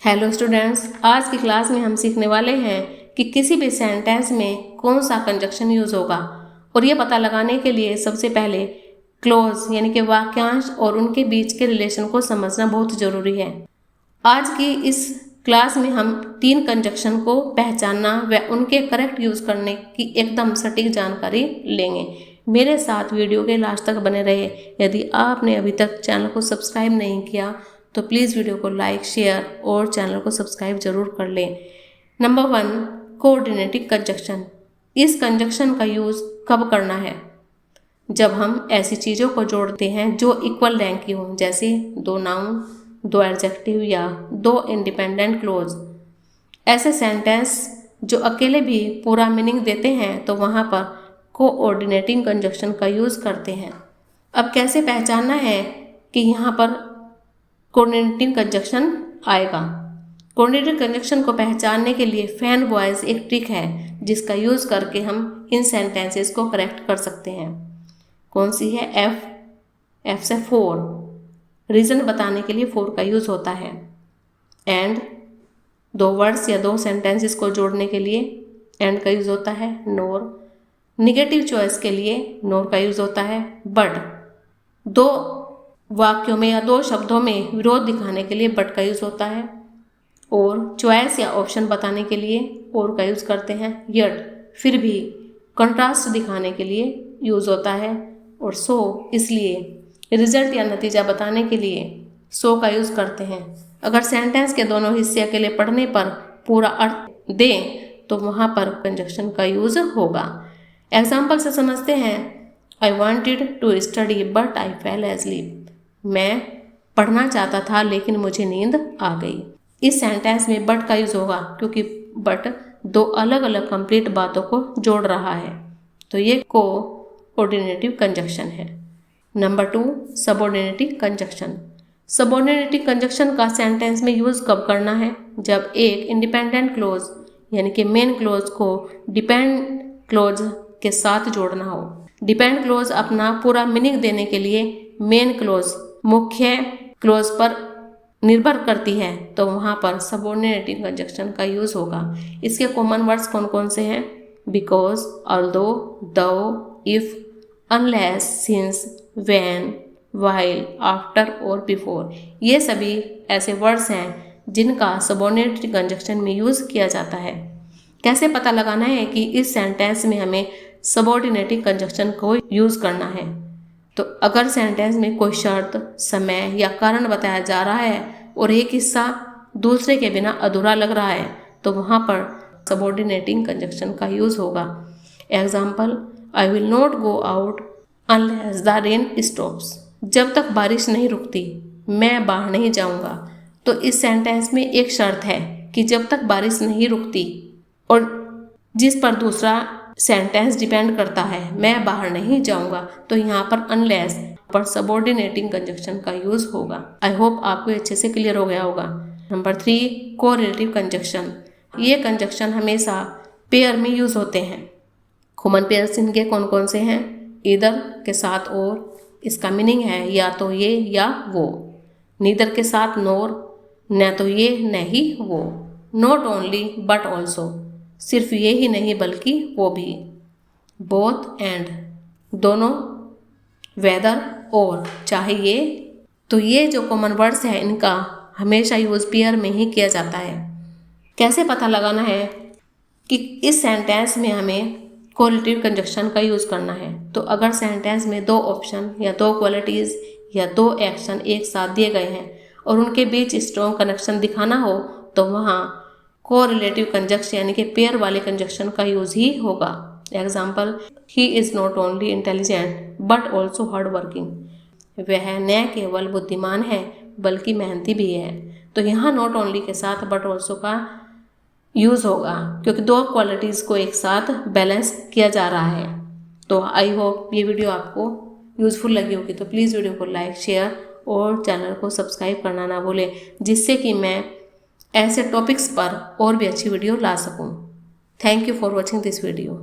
Hello students, आज की class में हम सीखने वाले हैं कि किसी भी सेंटेंस में कौन सा कंजक्शन यूज होगा। और ये पता लगाने के लिए सबसे पहले क्लोज यानी कि वाक्यांश और उनके बीच के रिलेशन को समझना बहुत ज़रूरी है। आज की इस क्लास में हम 3 कंजक्शन को पहचानना व उनके करेक्ट यूज करने की एकदम सटीक जानकारी लेंगे। मेरे साथ वीडियो के लास्ट तक बने रहे। यदि आपने अभी तक चैनल को सब्सक्राइब नहीं किया तो प्लीज़ वीडियो को लाइक, शेयर और चैनल को सब्सक्राइब जरूर कर लें। Number 1, coordinating conjunction. इस कंजक्शन का यूज़ कब करना है? जब हम ऐसी चीज़ों को जोड़ते हैं जो इक्वल रैंक की हों, जैसे 2 नाउन, 2 एडजेक्टिव या 2 इंडिपेंडेंट क्लोज। ऐसे सेंटेंस जो अकेले भी पूरा मीनिंग देते हैं तो वहाँ पर कोऑर्डिनेटिंग कंजक्शन का यूज़ करते हैं। अब कैसे पहचानना है कि यहाँ पर कोऑर्डिनेटिंग कंजक्शन आएगा? कोऑर्डिनेटिंग कंजक्शन को पहचानने के लिए फैन वॉइस एक ट्रिक है जिसका यूज़ करके हम इन सेंटेंसेस को करेक्ट कर सकते हैं। कौन सी है? एफ से 4। रीज़न बताने के लिए 4 का यूज़ होता है। एंड 2 वर्ड्स या 2 सेंटेंसेस को जोड़ने के लिए एंड का यूज़ होता है। नोर निगेटिव चॉइस के लिए नोर का यूज़ होता है। बट 2 वाक्यों में या 2 शब्दों में विरोध दिखाने के लिए बट का यूज़ होता है। और चॉइस या ऑप्शन बताने के लिए और का यूज़ करते हैं। यट फिर भी कंट्रास्ट दिखाने के लिए यूज़ होता है। और सो इसलिए रिजल्ट या नतीजा बताने के लिए सो का यूज़ करते हैं। अगर सेंटेंस के दोनों हिस्से अकेले पढ़ने पर पूरा अर्थ दें तो वहाँ पर कंजक्शन का यूज़ होगा। एग्जाम्पल से समझते हैं। I wanted to study but I fell asleep. मैं पढ़ना चाहता था लेकिन मुझे नींद आ गई। इस सेंटेंस में बट का यूज़ होगा क्योंकि बट 2 अलग अलग कंप्लीट बातों को जोड़ रहा है, तो ये कोऑर्डिनेटिव कंजक्शन है। Number 2, subordinative conjunction. Subordinative conjunction का सेंटेंस में यूज़ कब करना है? जब एक इंडिपेंडेंट क्लोज यानी कि मेन क्लोज को डिपेंड क्लोज के साथ जोड़ना हो। डिपेंड क्लोज अपना पूरा मीनिंग देने के लिए मेन क्लोज मुख्य क्लोज पर निर्भर करती है, तो वहाँ पर सबऑर्डिनेटिव कंजक्शन का यूज़ होगा। इसके कॉमन वर्ड्स कौन कौन से हैं? बिकॉज, ऑल्दो, दो, if, unless, since, when, while, after और बिफोर। ये सभी ऐसे वर्ड्स हैं जिनका सबऑर्डिनेटिव कंजक्शन में यूज़ किया जाता है। कैसे पता लगाना है कि इस सेंटेंस में हमें सबऑर्डिनेटिव कंजक्शन को यूज़ करना है? तो अगर सेंटेंस में कोई शर्त, समय या कारण बताया जा रहा है और एक हिस्सा दूसरे के बिना अधूरा लग रहा है तो वहाँ पर सबऑर्डिनेटिंग कंजक्शन का यूज़ होगा। Example, I will not go out unless the rain stops. जब तक बारिश नहीं रुकती मैं बाहर नहीं जाऊँगा। तो इस सेंटेंस में एक शर्त है कि जब तक बारिश नहीं रुकती, और जिस पर दूसरा सेंटेंस डिपेंड करता है, मैं बाहर नहीं जाऊंगा, तो यहाँ पर अनलेस पर सबऑर्डिनेटिंग कंजक्शन का यूज होगा। आई होप आपको अच्छे से क्लियर हो गया होगा। Number 3, correlative conjunction. ये कंजक्शन हमेशा पेयर में यूज होते हैं। कॉमन पेयर्स इनके कौन कौन से हैं? ईदर के साथ और, इसका मीनिंग है या तो ये या वो। नीदर के साथ नोर, न तो ये न ही वो। नॉट ओनली बट ऑल्सो, सिर्फ ये ही नहीं बल्कि वो भी। बोथ एंड, दोनों, वेदर और, चाहे ये। तो ये जो कॉमन वर्ड्स हैं इनका हमेशा यूज़ पेयर में ही किया जाता है। कैसे पता लगाना है कि इस सेंटेंस में हमें कोरिलेटिव कंजक्शन का यूज़ करना है? तो अगर सेंटेंस में 2 ऑप्शन या 2 क्वालिटीज़ या 2 एक्शन एक साथ दिए गए हैं और उनके बीच स्ट्रॉन्ग कनेक्शन दिखाना हो तो वहाँ कोरिलेटिव कंजक्शन यानी कि पेयर वाले कंजक्शन का यूज ही होगा। Example, he is not only intelligent but also hard working. वह न केवल बुद्धिमान है बल्कि मेहनती भी है। तो यहाँ नॉट ओनली के साथ बट ऑल्सो का यूज होगा क्योंकि 2 क्वालिटीज़ को एक साथ बैलेंस किया जा रहा है। तो आई होप ये वीडियो आपको यूज़फुल लगी होगी। तो प्लीज़ वीडियो को लाइक, शेयर और चैनल को सब्सक्राइब करना ना भूलें, जिससे कि मैं ऐसे टॉपिक्स पर और भी अच्छी वीडियो ला सकूं। Thank you for watching this video.